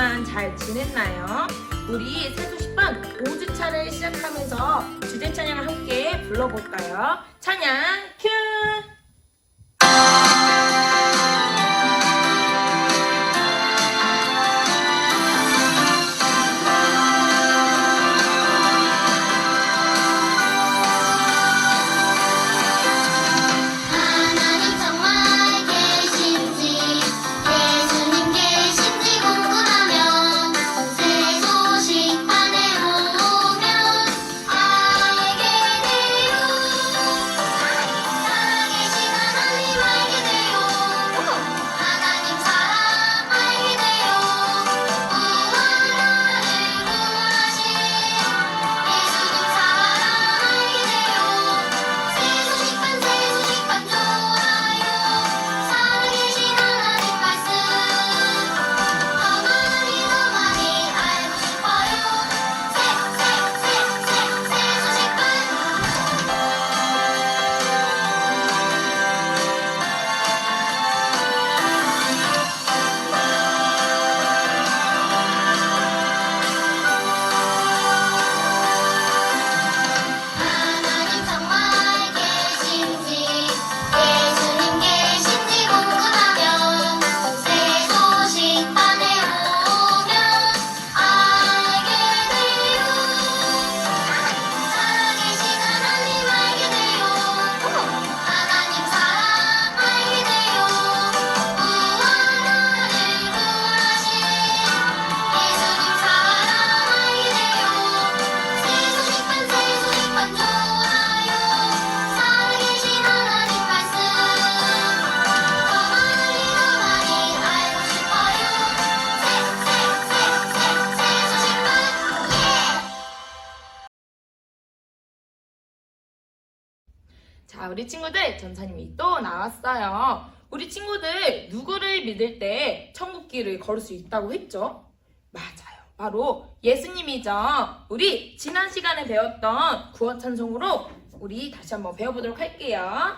동안 잘 지냈나요? 우리 세수식반 5주차를 시작하면서 주제 찬양을 함께 불러볼까요? 찬양 큐! 자, 우리 친구들 전사님이 또 나왔어요. 우리 친구들 누구를 믿을 때 천국길을 걸을 수 있다고 했죠? 맞아요. 바로 예수님이죠. 우리 지난 시간에 배웠던 구원 찬송으로 우리 다시 한번 배워보도록 할게요.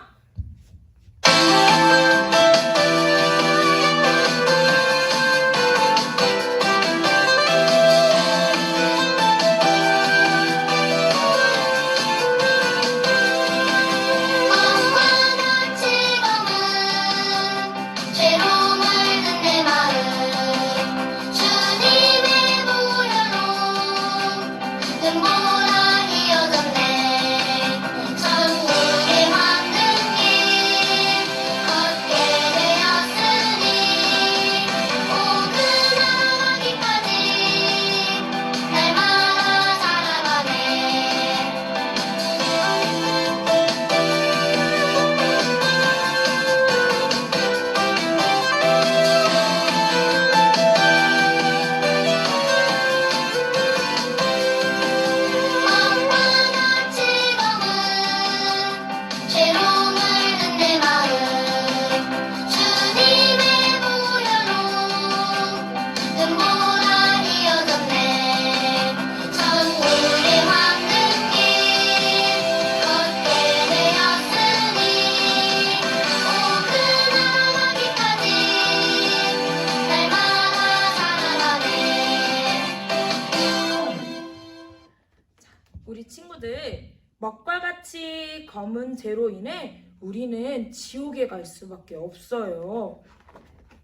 우리 친구들, 먹과 같이 검은 죄로 인해 우리는 지옥에 갈 수밖에 없어요.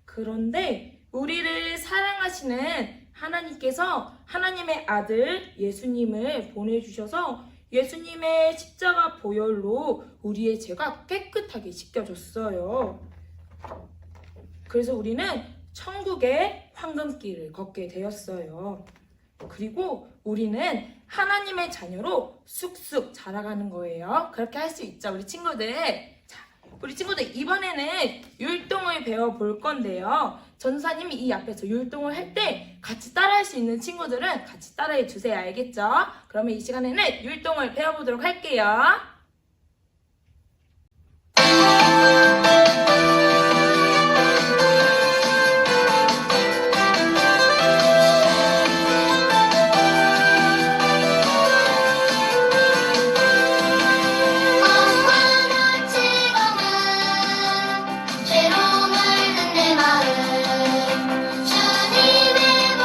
그런데 우리를 사랑하시는 하나님께서 하나님의 아들 예수님을 보내주셔서 예수님의 십자가 보혈로 우리의 죄가 깨끗하게 씻겨졌어요. 그래서 우리는 천국의 황금길을 걷게 되었어요. 그리고 우리는 하나님의 자녀로 쑥쑥 자라가는 거예요. 그렇게 할 수 있죠, 우리 친구들. 자, 우리 친구들 이번에는 율동을 배워볼 건데요. 전사님이 이 앞에서 율동을 할 때 같이 따라할 수 있는 친구들은 같이 따라해 주세요. 알겠죠? 그러면 이 시간에는 율동을 배워보도록 할게요. 죄로 물든 내 마음 주님의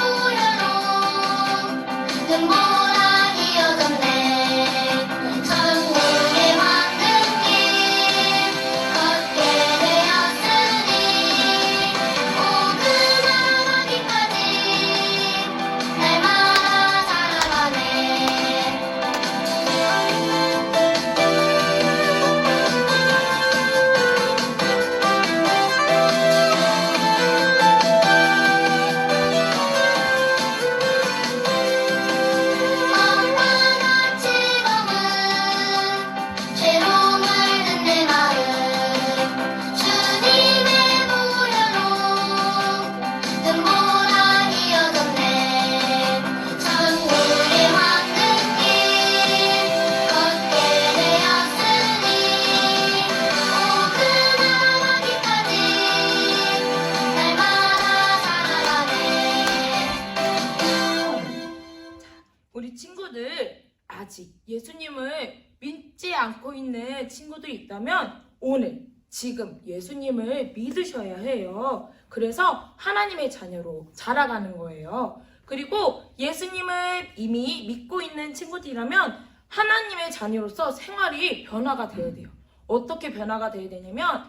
친구들, 아직 예수님을 믿지 않고 있는 친구들이 있다면 오늘 지금 예수님을 믿으셔야 해요. 그래서 하나님의 자녀로 자라가는 거예요. 그리고 예수님을 이미 믿고 있는 친구들이라면 하나님의 자녀로서 생활이 변화가 되어야 돼요. 어떻게 변화가 되어야 되냐면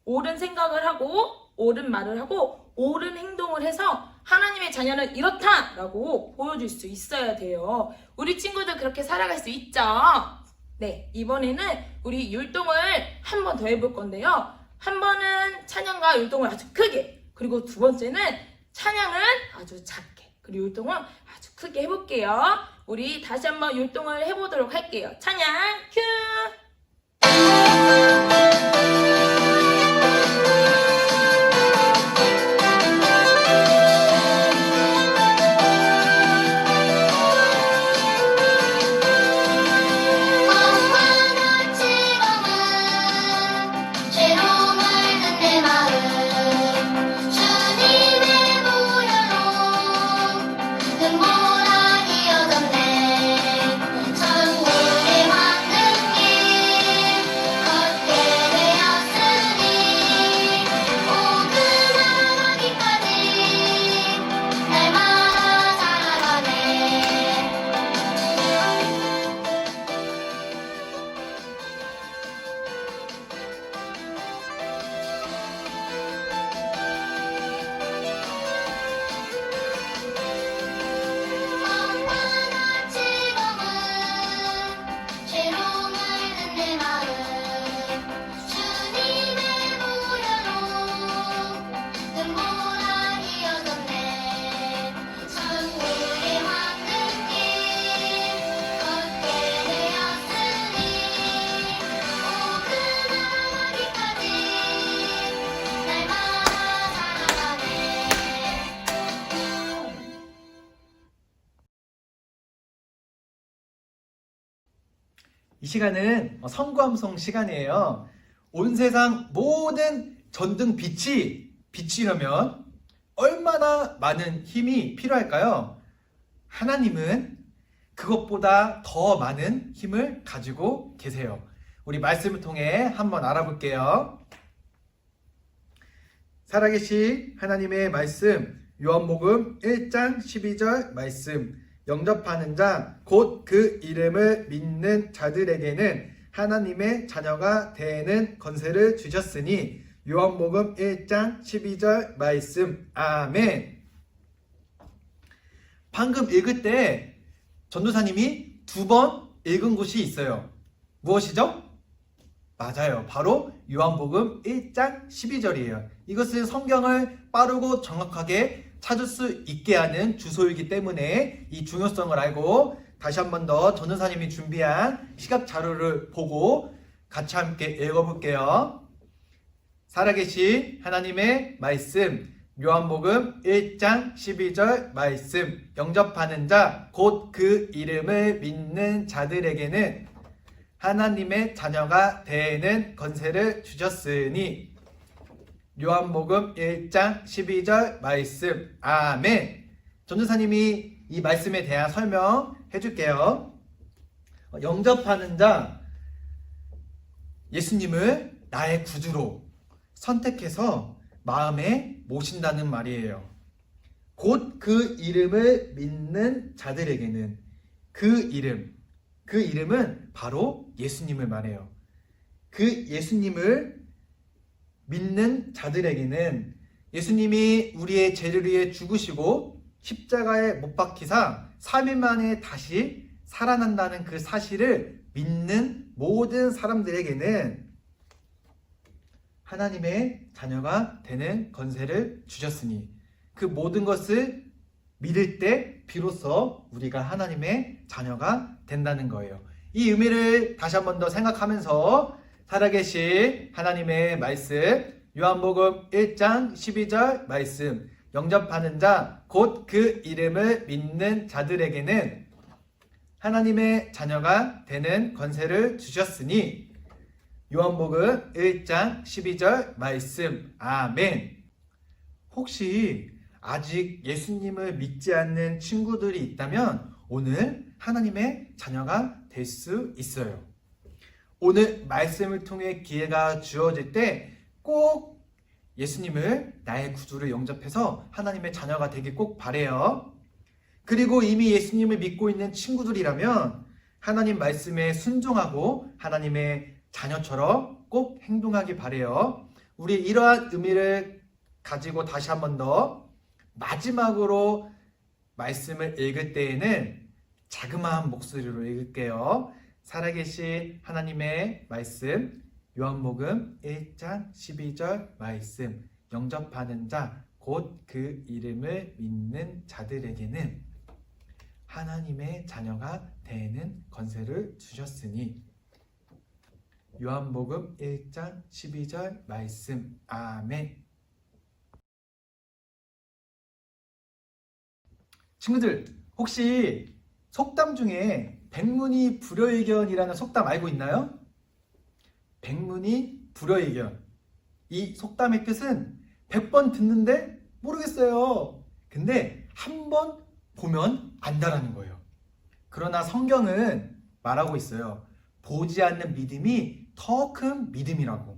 옳은 생각을 하고 옳은 말을 하고 옳은 행동을 해서 하나님의 자녀는 이렇다라고 보여줄 수 있어야 돼요. 우리 친구들 그렇게 살아갈 수 있죠? 네, 이번에는 우리 율동을 한 번 더 해볼 건데요. 한 번은 찬양과 율동을 아주 크게, 그리고 두 번째는 찬양은 아주 작게, 그리고 율동은 아주 크게 해볼게요. 우리 다시 한번 율동을 해보도록 할게요. 찬양 큐! 이 시간은 성구암송 시간이에요. 온 세상 모든 전등 빛이 비치려면 얼마나 많은 힘이 필요할까요? 하나님은 그것보다 더 많은 힘을 가지고 계세요. 우리 말씀을 통해 한번 알아볼게요. 살아계신 하나님의 말씀, 요한복음 1장 12절 말씀, 영접하는 자, 곧 그 이름을 믿는 자들에게는 하나님의 자녀가 되는 권세를 주셨으니, 요한복음 1장 12절 말씀. 아멘. 방금 읽을 때 전도사님이 2번 읽은 곳이 있어요. 무엇이죠? 맞아요. 바로 요한복음 1장 12절이에요. 이것은 성경을 빠르고 정확하게 찾을 수 있게 하는 주소이기 때문에 이 중요성을 알고 다시 한 번 더 전도사님이 준비한 시각 자료를 보고 같이 함께 읽어볼게요. 살아계신 하나님의 말씀, 요한복음 1장 12절 말씀. 영접하는 자, 곧 그 이름을 믿는 자들에게는 하나님의 자녀가 되는 권세를 주셨으니, 요한복음 1장 12절 말씀. 아멘. 전도사님이 이 말씀에 대한 설명해 줄게요. 영접하는 자, 예수님을 나의 구주로 선택해서 마음에 모신다는 말이에요. 곧 그 이름을 믿는 자들에게는, 그 이름은 바로 예수님을 말해요. 그 예수님을 믿는 자들에게는 예수님이 우리의 죄를 위해 죽으시고 십자가에 못 박히사 3일 만에 다시 살아난다는 그 사실을 믿는 모든 사람들에게는 하나님의 자녀가 되는 권세를 주셨으니, 그 모든 것을 믿을 때 비로소 우리가 하나님의 자녀가 된다는 거예요. 이 의미를 다시 한 번 더 생각하면서 살아계신 하나님의 말씀, 요한복음 1장 12절 말씀. 영접하는 자, 곧 그 이름을 믿는 자들에게는 하나님의 자녀가 되는 권세를 주셨으니, 요한복음 1장 12절 말씀. 아멘. 혹시 아직 예수님을 믿지 않는 친구들이 있다면 오늘 하나님의 자녀가 될 수 있어요. 오늘 말씀을 통해 기회가 주어질 때 꼭 예수님을 나의 구주로 영접해서 하나님의 자녀가 되길 꼭 바래요. 그리고 이미 예수님을 믿고 있는 친구들이라면 하나님 말씀에 순종하고 하나님의 자녀처럼 꼭 행동하길 바래요. 우리 이러한 의미를 가지고 다시 한 번 더 마지막으로 말씀을 읽을 때에는 자그마한 목소리로 읽을게요. 살아계신 하나님의 말씀, 요한복음 1장 12절 말씀, 영접하는 자, 곧 그 이름을 믿는 자들에게는 하나님의 자녀가 되는 권세를 주셨으니. 요한복음 1장 12절 말씀. 아멘. 친구들, 혹시 속담 중에 백문이 불여일견이라는 속담 알고 있나요? 백문이 불여일견. 이 속담의 뜻은 100번 듣는데 모르겠어요. 근데 한 번 보면 안다라는 거예요. 그러나 성경은 말하고 있어요. 보지 않는 믿음이 더 큰 믿음이라고.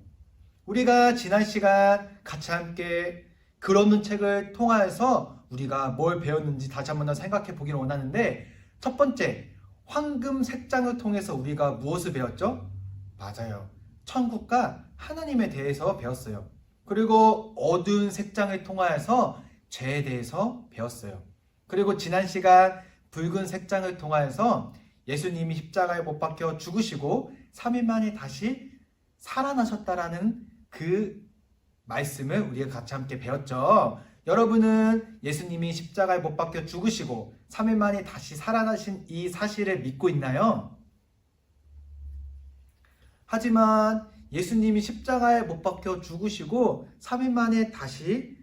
우리가 지난 시간 같이 함께 글 없는 책을 통하여서 우리가 뭘 배웠는지 다시 한번 더 생각해 보기를 원하는데, 첫 번째, 황금 색장을 통해서 우리가 무엇을 배웠죠? 맞아요. 천국과 하나님에 대해서 배웠어요. 그리고 어두운 색장을 통하여서 죄에 대해서 배웠어요. 그리고 지난 시간 붉은 색장을 통하여서 예수님이 십자가에 못 박혀 죽으시고 3일 만에 다시 살아나셨다라는 그 말씀을 우리가 같이 함께 배웠죠. 여러분은 예수님이 십자가에 못 박혀 죽으시고 3일 만에 다시 살아나신 이 사실을 믿고 있나요? 하지만 예수님이 십자가에 못 박혀 죽으시고 3일 만에 다시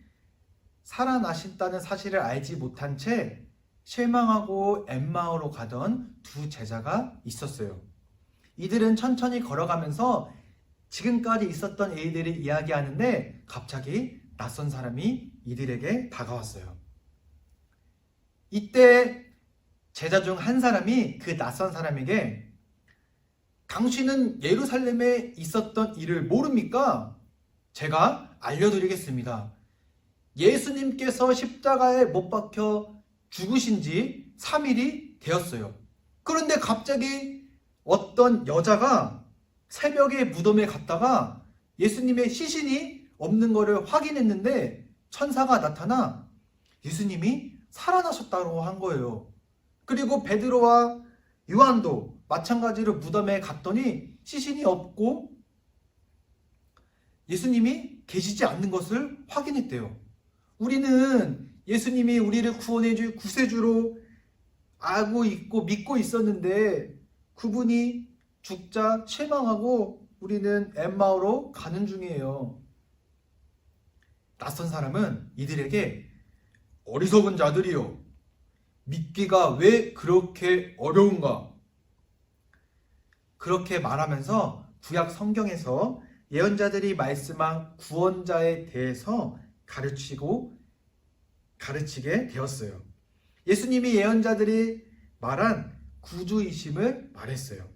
살아나신다는 사실을 알지 못한 채 실망하고 엠마오로 가던 두 제자가 있었어요. 이들은 천천히 걸어가면서 지금까지 있었던 일들을 이야기하는데 갑자기 낯선 사람이 이들에게 다가왔어요. 이때 제자 중 한 사람이 그 낯선 사람에게 당신은 예루살렘에 있었던 일을 모릅니까? 제가 알려드리겠습니다. 예수님께서 십자가에 못 박혀 죽으신 지 3일이 되었어요. 그런데 갑자기 어떤 여자가 새벽에 무덤에 갔다가 예수님의 시신이 없는 것을 확인했는데 천사가 나타나 예수님이 살아나셨다고 한 거예요. 그리고 베드로와 요한도 마찬가지로 무덤에 갔더니 시신이 없고 예수님이 계시지 않는 것을 확인했대요. 우리는 예수님이 우리를 구원해줄 구세주로 알고 있고 믿고 있었는데 그분이 죽자 실망하고 우리는 엠마오로 가는 중이에요. 낯선 사람은 이들에게 어리석은 자들이요, 믿기가 왜 그렇게 어려운가? 그렇게 말하면서 구약 성경에서 예언자들이 말씀한 구원자에 대해서 가르치게 되었어요. 예수님이 예언자들이 말한 구주이심을 말했어요.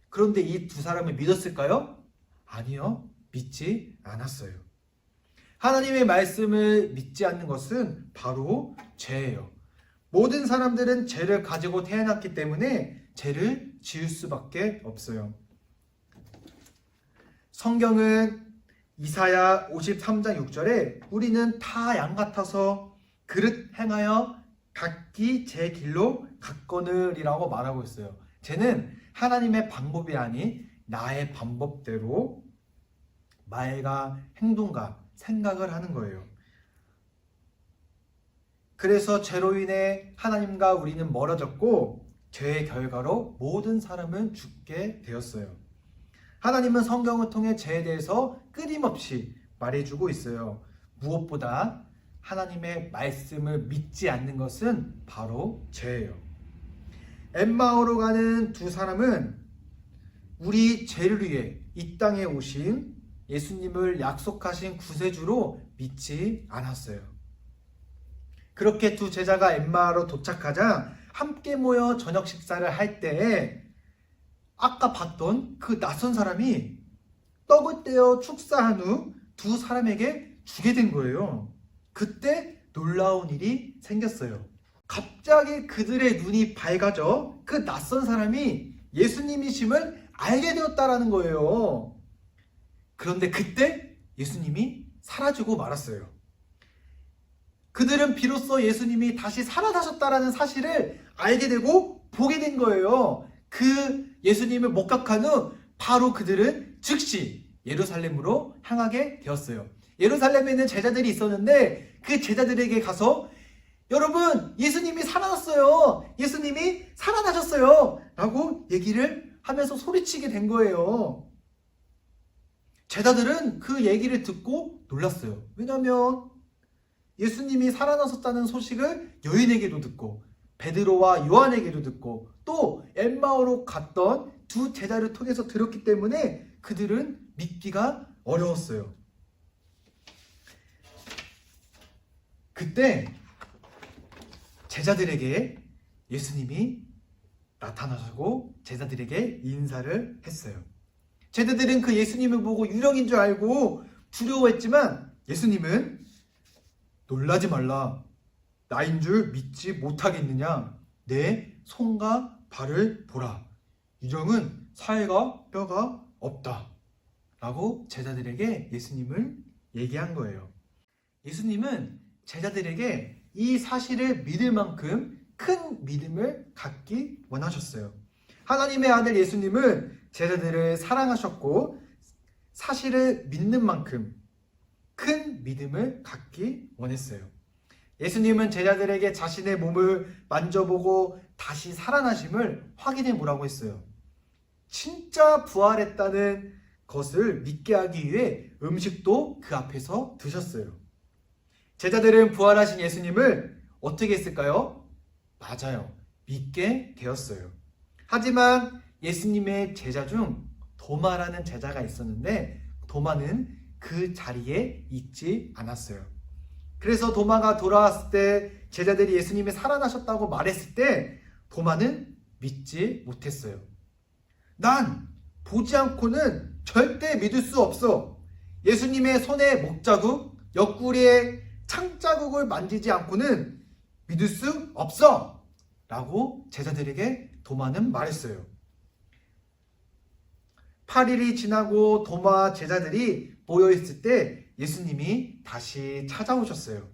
그런데 이 두 사람을 믿었을까요? 아니요, 믿지 않았어요. 하나님의 말씀을 믿지 않는 것은 바로 죄예요. 모든 사람들은 죄를 가지고 태어났기 때문에 죄를 지을 수밖에 없어요. 성경은 이사야 53장 6절에 우리는 다 양 같아서 그릇 행하여 각기 제 길로 갔거늘이라고 말하고 있어요. 죄는 하나님의 방법이 아닌 나의 방법대로 말과 행동과 생각을 하는 거예요. 그래서 죄로 인해 하나님과 우리는 멀어졌고 죄의 결과로 모든 사람은 죽게 되었어요. 하나님은 성경을 통해 죄에 대해서 끊임없이 말해주고 있어요. 무엇보다 하나님의 말씀을 믿지 않는 것은 바로 죄예요. 엠마오로 가는 두 사람은 우리 죄를 위해 이 땅에 오신 예수님을 약속하신 구세주로 믿지 않았어요. 그렇게 두 제자가 엠마오로 도착하자 함께 모여 저녁 식사를 할 때에 아까 봤던 그 낯선 사람이 떡을 떼어 축사한 후 두 사람에게 주게 된 거예요. 그때 놀라운 일이 생겼어요. 갑자기 그들의 눈이 밝아져 그 낯선 사람이 예수님이심을 알게 되었다라는 거예요. 그런데 그때 예수님이 사라지고 말았어요. 그들은 비로소 예수님이 다시 살아나셨다라는 사실을 알게 되고 보게 된 거예요. 그 예수님을 목격한 후 바로 그들은 즉시 예루살렘으로 향하게 되었어요. 예루살렘에는 제자들이 있었는데 그 제자들에게 가서 여러분, 예수님이 살아났어요. 예수님이 살아나셨어요. 라고 얘기를 하면서 소리치게 된 거예요. 제자들은 그 얘기를 듣고 놀랐어요. 왜냐하면 예수님이 살아나셨다는 소식을 여인에게도 듣고 베드로와 요한에게도 듣고 또 엠마오로 갔던 두 제자를 통해서 들었기 때문에 그들은 믿기가 어려웠어요. 그때 제자들에게 예수님이 나타나시고 제자들에게 인사를 했어요. 제자들은 그 예수님을 보고 유령인 줄 알고 두려워했지만 예수님은 놀라지 말라. 나인 줄 믿지 못하겠느냐? 내 손과 발을 보라. 유령은 살과 뼈가 없다. 라고 제자들에게 예수님을 얘기한 거예요. 예수님은 제자들에게 이 사실을 믿을 만큼 큰 믿음을 갖기 원하셨어요. 하나님의 아들 예수님은 제자들을 사랑하셨고 사실을 믿는 만큼 큰 믿음을 갖기 원했어요. 예수님은 제자들에게 자신의 몸을 만져보고 다시 살아나심을 확인해 보라고 했어요. 진짜 부활했다는 것을 믿게 하기 위해 음식도 그 앞에서 드셨어요. 제자들은 부활하신 예수님을 어떻게 했을까요? 맞아요. 믿게 되었어요. 하지만 예수님의 제자 중 도마라는 제자가 있었는데 도마는 그 자리에 있지 않았어요. 그래서 도마가 돌아왔을 때 제자들이 예수님이 살아나셨다고 말했을 때 도마는 믿지 못했어요. 난 보지 않고는 절대 믿을 수 없어. 예수님의 손에 목자국, 옆구리에 창자국을 만지지 않고는 믿을 수 없어! 라고 제자들에게 도마는 말했어요. 8일이 지나고 도마와 제자들이 모여있을 때 예수님이 다시 찾아오셨어요.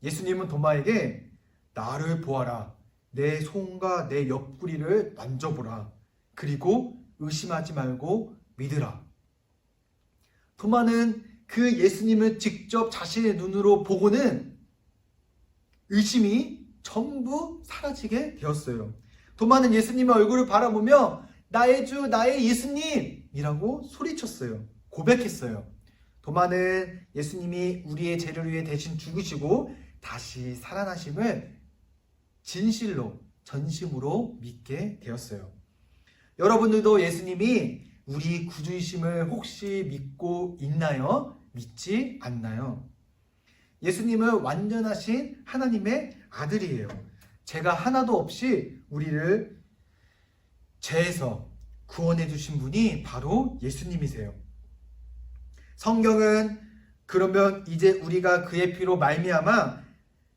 예수님은 도마에게 나를 보아라. 내 손과 내 옆구리를 만져보라. 그리고 의심하지 말고 믿으라. 도마는 그 예수님을 직접 자신의 눈으로 보고는 의심이 전부 사라지게 되었어요. 도마는 예수님의 얼굴을 바라보며 나의 주, 나의 예수님이라고 소리쳤어요. 고백했어요. 도마는 예수님이 우리의 죄를 위해 대신 죽으시고 다시 살아나심을 진실로, 전심으로 믿게 되었어요. 여러분들도 예수님이 우리 구주이심을 혹시 믿고 있나요? 믿지 않나요? 예수님은 완전하신 하나님의 아들이에요. 죄가 하나도 없이 우리를 죄에서 구원해 주신 분이 바로 예수님이세요. 성경은 그러면 이제 우리가 그의 피로 말미암아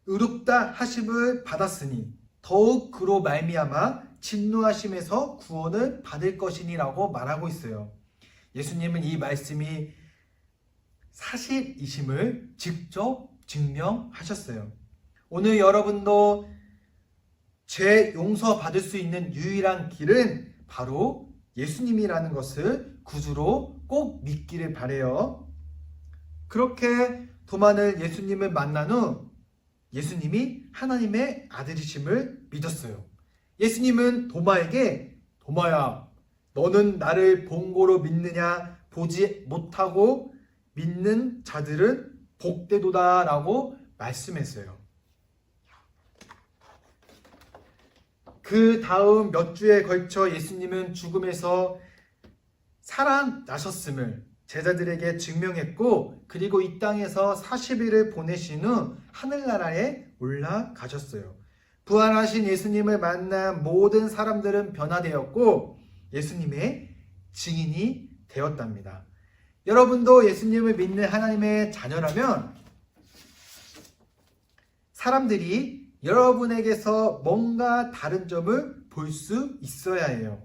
의롭다 하심을 받았으니 더욱 그로 말미암아 진노하심에서 구원을 받을 것이니라고 말하고 있어요. 예수님은 이 말씀이 사실이심을 직접 증명하셨어요. 오늘 여러분도 죄 용서받을 수 있는 유일한 길은 바로 예수님이라는 것을 구주로 꼭 믿기를 바라요. 그렇게 도마는 예수님을 만난 후 예수님이 하나님의 아들이심을 믿었어요. 예수님은 도마에게 도마야, 너는 나를 본고로 믿느냐? 보지 못하고 믿는 자들은 복되도다 라고 말씀했어요. 그 다음 몇 주에 걸쳐 예수님은 죽음에서 살아나셨음을 제자들에게 증명했고 그리고 이 땅에서 40일을 보내신 후 하늘나라에 올라가셨어요. 부활하신 예수님을 만난 모든 사람들은 변화되었고 예수님의 증인이 되었답니다. 여러분도 예수님을 믿는 하나님의 자녀라면 사람들이 여러분에게서 뭔가 다른 점을 볼 수 있어야 해요.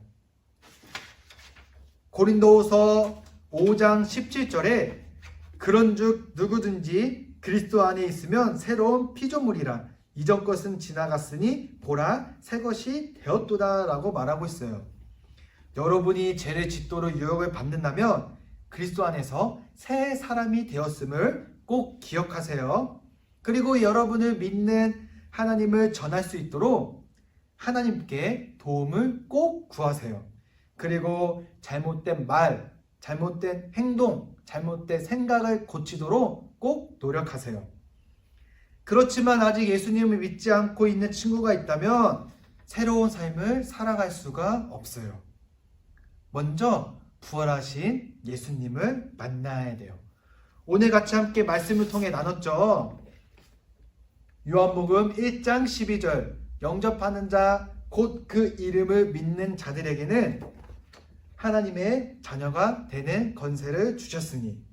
고린도후서 5장 17절에 그런즉 누구든지 그리스도 안에 있으면 새로운 피조물이라 이전 것은 지나갔으니 보라 새 것이 되었도다 라고 말하고 있어요. 여러분이 죄를 짓도록 유혹을 받는다면 그리스도 안에서 새 사람이 되었음을 꼭 기억하세요. 그리고 여러분을 믿는 하나님을 전할 수 있도록 하나님께 도움을 꼭 구하세요. 그리고 잘못된 말, 잘못된 행동, 잘못된 생각을 고치도록 꼭 노력하세요. 그렇지만 아직 예수님을 믿지 않고 있는 친구가 있다면 새로운 삶을 살아갈 수가 없어요. 먼저 부활하신 예수님을 만나야 돼요. 오늘 같이 함께 말씀을 통해 나눴죠. 요한복음 1장 12절 영접하는 자 곧 그 이름을 믿는 자들에게는 하나님의 자녀가 되는 권세를 주셨으니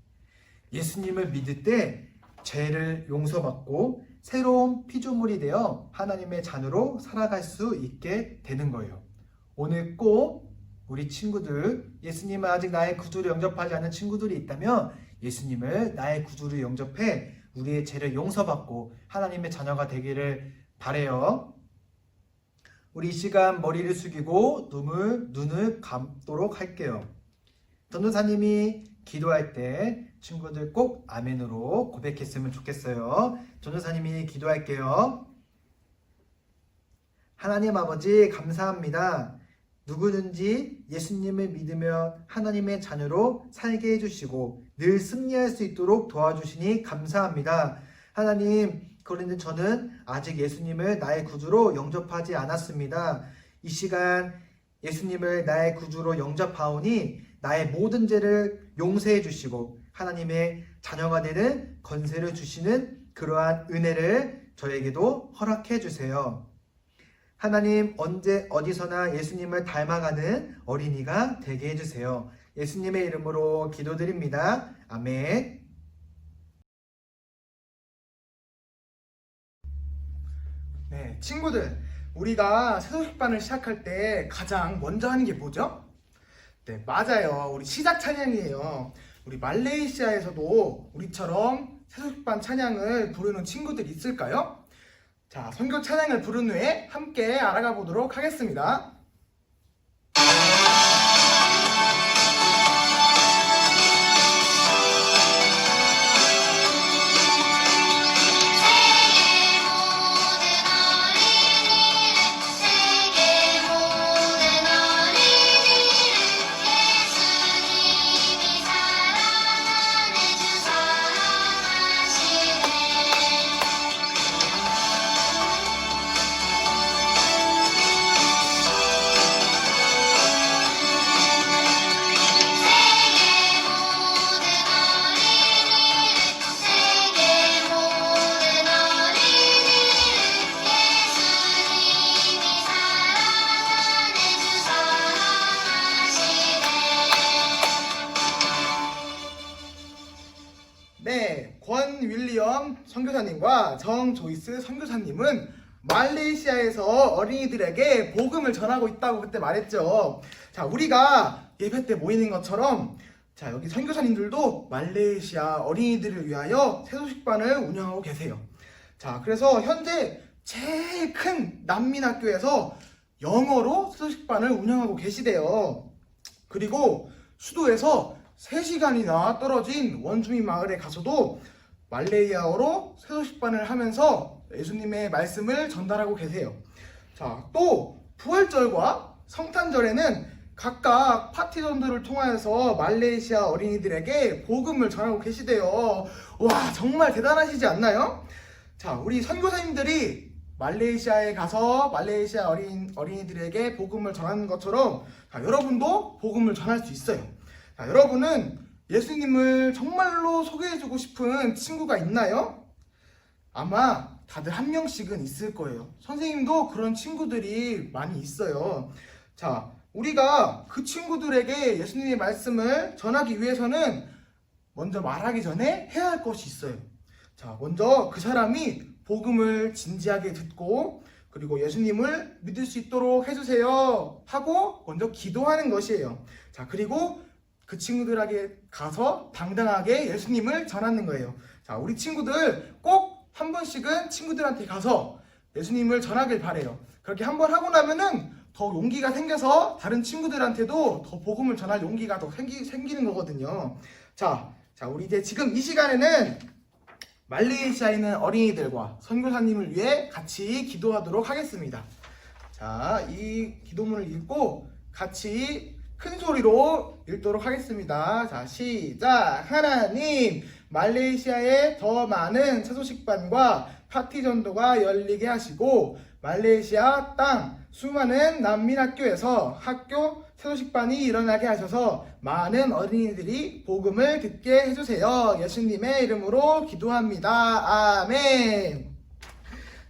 예수님을 믿을 때 죄를 용서받고 새로운 피조물이 되어 하나님의 자녀로 살아갈 수 있게 되는 거예요. 오늘 꼭 우리 친구들, 예수님을 아직 나의 구주로 영접하지 않은 친구들이 있다면 예수님을 나의 구주로 영접해 우리의 죄를 용서받고 하나님의 자녀가 되기를 바라요. 우리 이 시간 머리를 숙이고 눈을 감도록 할게요. 전도사님이 기도할 때 친구들 꼭 아멘으로 고백했으면 좋겠어요. 전도사님이 기도할게요. 하나님 아버지 감사합니다. 누구든지 예수님을 믿으며 하나님의 자녀로 살게 해주시고 늘 승리할 수 있도록 도와주시니 감사합니다. 하나님, 그런데 저는 아직 예수님을 나의 구주로 영접하지 않았습니다. 이 시간 예수님을 나의 구주로 영접하오니 나의 모든 죄를 용서해 주시고 하나님의 자녀가 되는 권세를 주시는 그러한 은혜를 저에게도 허락해 주세요. 하나님, 언제 어디서나 예수님을 닮아가는 어린이가 되게 해주세요. 예수님의 이름으로 기도드립니다. 아멘. 네, 친구들, 우리가 세속식반을 시작할 때 가장 먼저 하는 게 뭐죠? 네, 맞아요. 우리 시작 찬양이에요. 우리 말레이시아에서도 우리처럼 세속식반 찬양을 부르는 친구들이 있을까요? 자, 선교 찬양을 부른 후에 함께 알아가 보도록 하겠습니다. 네, 권 윌리엄 선교사님과 정 조이스 선교사님은 말레이시아에서 어린이들에게 복음을 전하고 있다고 그때 말했죠. 자, 우리가 예배 때 모이는 것처럼 자, 여기 선교사님들도 말레이시아 어린이들을 위하여 세소식반을 운영하고 계세요. 자, 그래서 현재 제일 큰 난민학교에서 영어로 세소식반을 운영하고 계시대요. 그리고 수도에서 3시간이나 떨어진 원주민 마을에 가서도 말레이아어로 세소식반을 하면서 예수님의 말씀을 전달하고 계세요. 자, 또 부활절과 성탄절에는 각각 파티전들을 통하여서 말레이시아 어린이들에게 복음을 전하고 계시대요. 와, 정말 대단하시지 않나요? 자, 우리 선교사님들이 말레이시아에 가서 말레이시아 어린이들에게 복음을 전하는 것처럼 자, 여러분도 복음을 전할 수 있어요. 자, 여러분은 예수님을 정말로 소개해주고 싶은 친구가 있나요? 아마 다들 한 명씩은 있을 거예요. 선생님도 그런 친구들이 많이 있어요. 자, 우리가 그 친구들에게 예수님의 말씀을 전하기 위해서는 먼저 말하기 전에 해야 할 것이 있어요. 자, 먼저 그 사람이 복음을 진지하게 듣고 그리고 예수님을 믿을 수 있도록 해주세요 하고 먼저 기도하는 것이에요. 자, 그리고 그 친구들에게 가서 당당하게 예수님을 전하는 거예요. 자, 우리 친구들 꼭 한 번씩은 친구들한테 가서 예수님을 전하길 바래요. 그렇게 한 번 하고 나면은 더 용기가 생겨서 다른 친구들한테도 더 복음을 전할 용기가 더 생기는 거거든요. 자, 우리 이제 지금 이 시간에는 말레이시아에 있는 어린이들과 선교사님을 위해 같이 기도하도록 하겠습니다. 자, 이 기도문을 읽고 같이 큰 소리로 읽도록 하겠습니다. 자, 시작! 하나님, 말레이시아에 더 많은 채소식반과 파티 전도가 열리게 하시고 말레이시아 땅 수많은 난민학교에서 학교 채소식반이 일어나게 하셔서 많은 어린이들이 복음을 듣게 해주세요. 예수님의 이름으로 기도합니다. 아멘.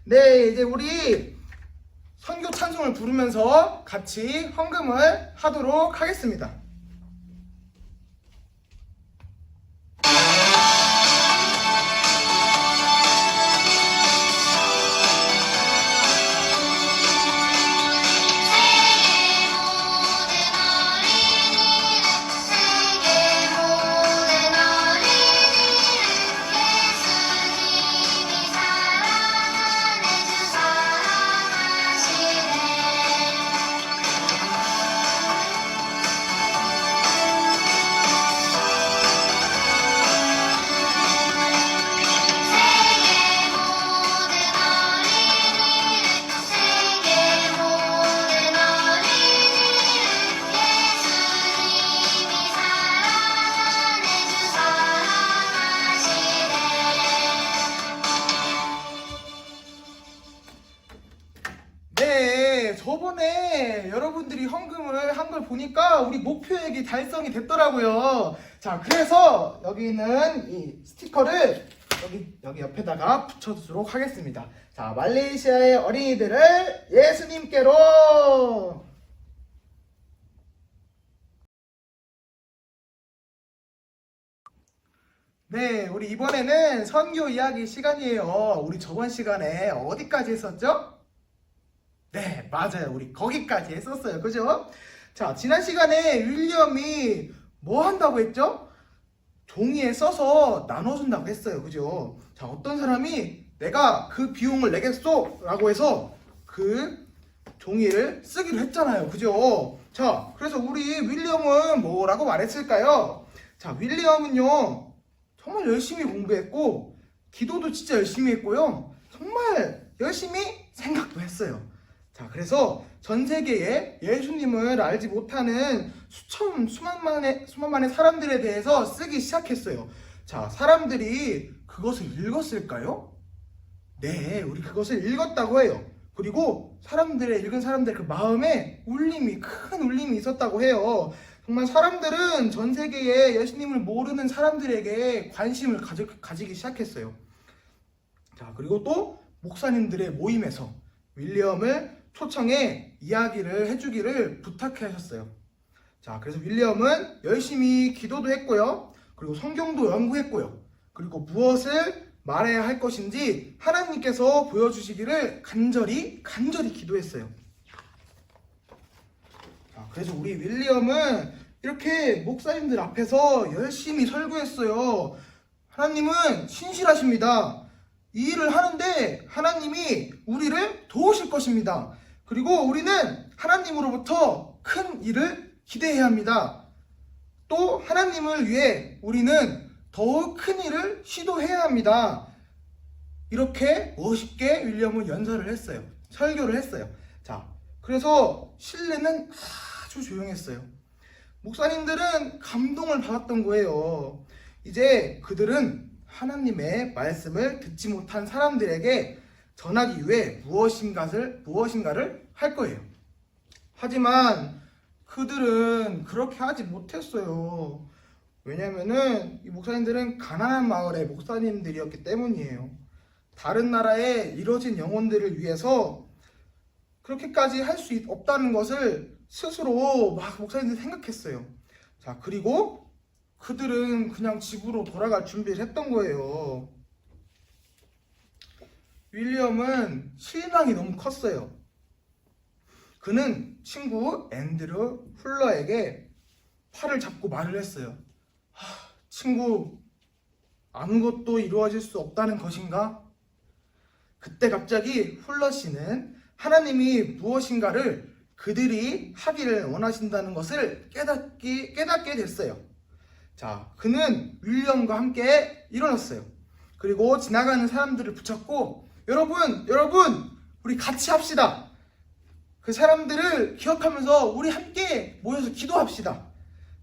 네, 이제 우리 선교 찬송을 부르면서 같이 헌금을 하도록 하겠습니다. 네, 저번에 여러분들이 헌금을 한 걸 보니까 우리 목표액이 달성이 됐더라고요. 자, 그래서 여기 있는 이 스티커를 여기 옆에다가 붙여주도록 하겠습니다. 자, 말레이시아의 어린이들을 예수님께로! 네, 우리 이번에는 선교 이야기 시간이에요. 우리 저번 시간에 어디까지 했었죠? 네, 맞아요. 우리 거기까지 했었어요. 그죠? 자, 지난 시간에 윌리엄이 뭐 한다고 했죠? 종이에 써서 나눠준다고 했어요. 그죠? 자, 어떤 사람이 내가 그 비용을 내겠소! 라고 해서 그 종이를 쓰기로 했잖아요. 그죠? 자, 그래서 우리 윌리엄은 뭐라고 말했을까요? 자, 윌리엄은요, 정말 열심히 공부했고, 기도도 진짜 열심히 했고요. 정말 열심히 생각도 했어요. 자, 그래서 전 세계에 예수님을 알지 못하는 수만만의 사람들에 대해서 쓰기 시작했어요. 자, 사람들이 그것을 읽었을까요? 네, 우리 그것을 읽었다고 해요. 그리고 읽은 사람들의 그 마음에 큰 울림이 있었다고 해요. 정말 사람들은 전 세계에 예수님을 모르는 사람들에게 관심을 가지기 시작했어요. 자, 그리고 또 목사님들의 모임에서 윌리엄을 초청해 이야기를 해주기를 부탁하셨어요. 자, 그래서 윌리엄은 열심히 기도도 했고요. 그리고 성경도 연구했고요. 그리고 무엇을 말해야 할 것인지 하나님께서 보여주시기를 간절히 기도했어요. 자, 그래서 우리 윌리엄은 이렇게 목사님들 앞에서 열심히 설교했어요. 하나님은 신실하십니다. 이 일을 하는데 하나님이 우리를 도우실 것입니다. 그리고 우리는 하나님으로부터 큰 일을 기대해야 합니다. 또 하나님을 위해 우리는 더욱 큰 일을 시도해야 합니다. 이렇게 멋있게 윌리엄은 연설을 했어요. 설교를 했어요. 자, 그래서 실내는 아주 조용했어요. 목사님들은 감동을 받았던 거예요. 이제 그들은 하나님의 말씀을 듣지 못한 사람들에게 전하기 위해 무엇인가를 할 거예요. 하지만 그들은 그렇게 하지 못했어요. 왜냐면은 이 목사님들은 가난한 마을의 목사님들이었기 때문이에요. 다른 나라에 이뤄진 영혼들을 위해서 그렇게까지 할 수 없다는 것을 스스로 막 목사님들이 생각했어요. 자, 그리고 그들은 그냥 집으로 돌아갈 준비를 했던 거예요. 윌리엄은 실망이 너무 컸어요. 그는 친구 앤드루 훌러에게 팔을 잡고 말을 했어요. 친구, 아무것도 이루어질 수 없다는 것인가? 그때 갑자기 훌러 씨는 하나님이 무엇인가를 그들이 하기를 원하신다는 것을 깨닫게 됐어요. 자, 그는 윌리엄과 함께 일어났어요. 그리고 지나가는 사람들을 붙잡고 여러분, 우리 같이 합시다. 그 사람들을 기억하면서 우리 함께 모여서 기도합시다.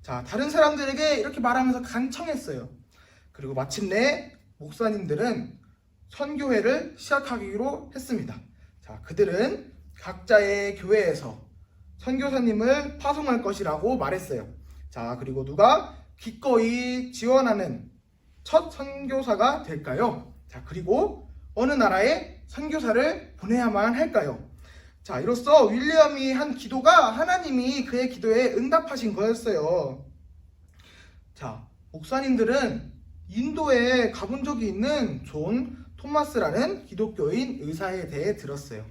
자, 다른 사람들에게 이렇게 말하면서 간청했어요. 그리고 마침내 목사님들은 선교회를 시작하기로 했습니다. 자, 그들은 각자의 교회에서 선교사님을 파송할 것이라고 말했어요. 자, 그리고 누가 기꺼이 지원하는 첫 선교사가 될까요? 자, 그리고 어느 나라에 선교사를 보내야만 할까요? 자, 이로써 윌리엄이 한 기도가 하나님이 그의 기도에 응답하신 거였어요. 자, 목사님들은 인도에 가본 적이 있는 존 토마스라는 기독교인 의사에 대해 들었어요.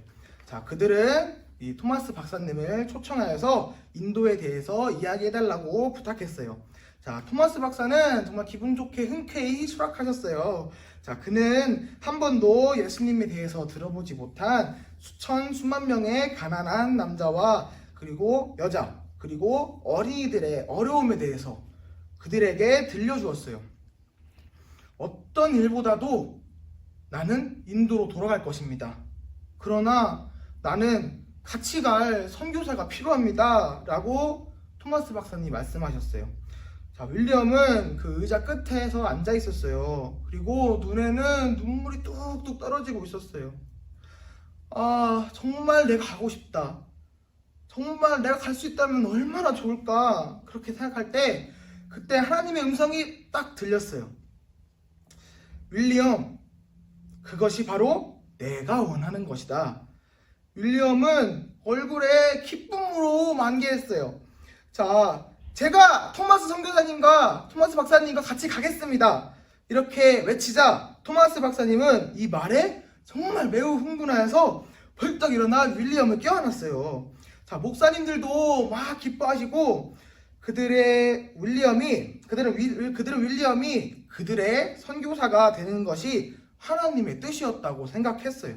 자, 그들은 이 토마스 박사님을 초청하여서 인도에 대해서 이야기해달라고 부탁했어요. 자, 토마스 박사는 정말 기분 좋게 흔쾌히 수락하셨어요. 자, 그는 한 번도 예수님에 대해서 들어보지 못한 수만 명의 가난한 남자와 그리고 여자 그리고 어린이들의 어려움에 대해서 그들에게 들려주었어요. 어떤 일보다도 나는 인도로 돌아갈 것입니다. 그러나 나는 같이 갈 선교사가 필요합니다. 라고 토마스 박사님이 말씀하셨어요. 자, 윌리엄은 그 의자 끝에서 앉아 있었어요. 그리고 눈에는 눈물이 뚝뚝 떨어지고 있었어요. 아, 정말 내가 가고 싶다. 정말 내가 갈 수 있다면 얼마나 좋을까. 그렇게 생각할 때 그때 하나님의 음성이 딱 들렸어요. 윌리엄, 그것이 바로 내가 원하는 것이다. 윌리엄은 얼굴에 기쁨으로 만개했어요. 자, 제가 토마스 선교사님과 토마스 박사님과 같이 가겠습니다. 이렇게 외치자 토마스 박사님은 이 말에 정말 매우 흥분하여서 벌떡 일어나 윌리엄을 껴안았어요. 자, 목사님들도 막 기뻐하시고 그들은 윌리엄이 그들의 선교사가 되는 것이 하나님의 뜻이었다고 생각했어요.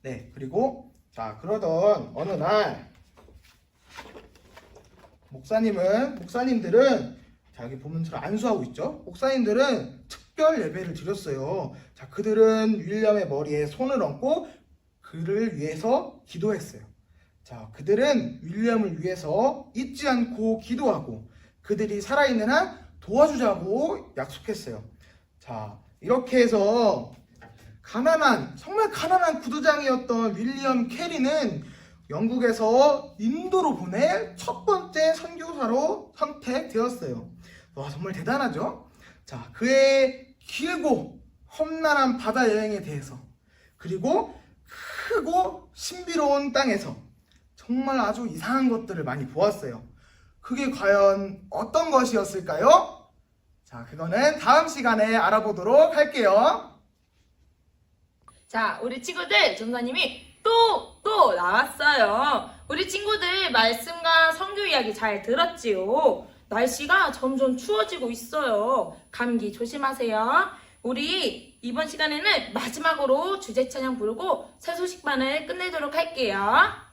네, 그리고 자, 그러던 어느 날 목사님들은 자, 여기 보면 저 안수하고 있죠? 목사님들은 특별 예배를 드렸어요. 자, 그들은 윌리엄의 머리에 손을 얹고 그를 위해서 기도했어요. 자, 그들은 윌리엄을 위해서 잊지 않고 기도하고 그들이 살아있는 한 도와주자고 약속했어요. 자, 이렇게 해서 정말 가난한 구두장이었던 윌리엄 캐리는 영국에서 인도로 보낼 첫 번째 선교사로 선택되었어요. 와, 정말 대단하죠? 자, 그의 길고 험난한 바다 여행에 대해서 그리고 크고 신비로운 땅에서 정말 아주 이상한 것들을 많이 보았어요. 그게 과연 어떤 것이었을까요? 자, 그거는 다음 시간에 알아보도록 할게요. 자, 우리 친구들, 전사님이 또 나왔어요. 우리 친구들 말씀과 성교 이야기 잘 들었지요? 날씨가 점점 추워지고 있어요. 감기 조심하세요. 우리 이번 시간에는 마지막으로 주제 찬양 부르고 새 소식반을 끝내도록 할게요.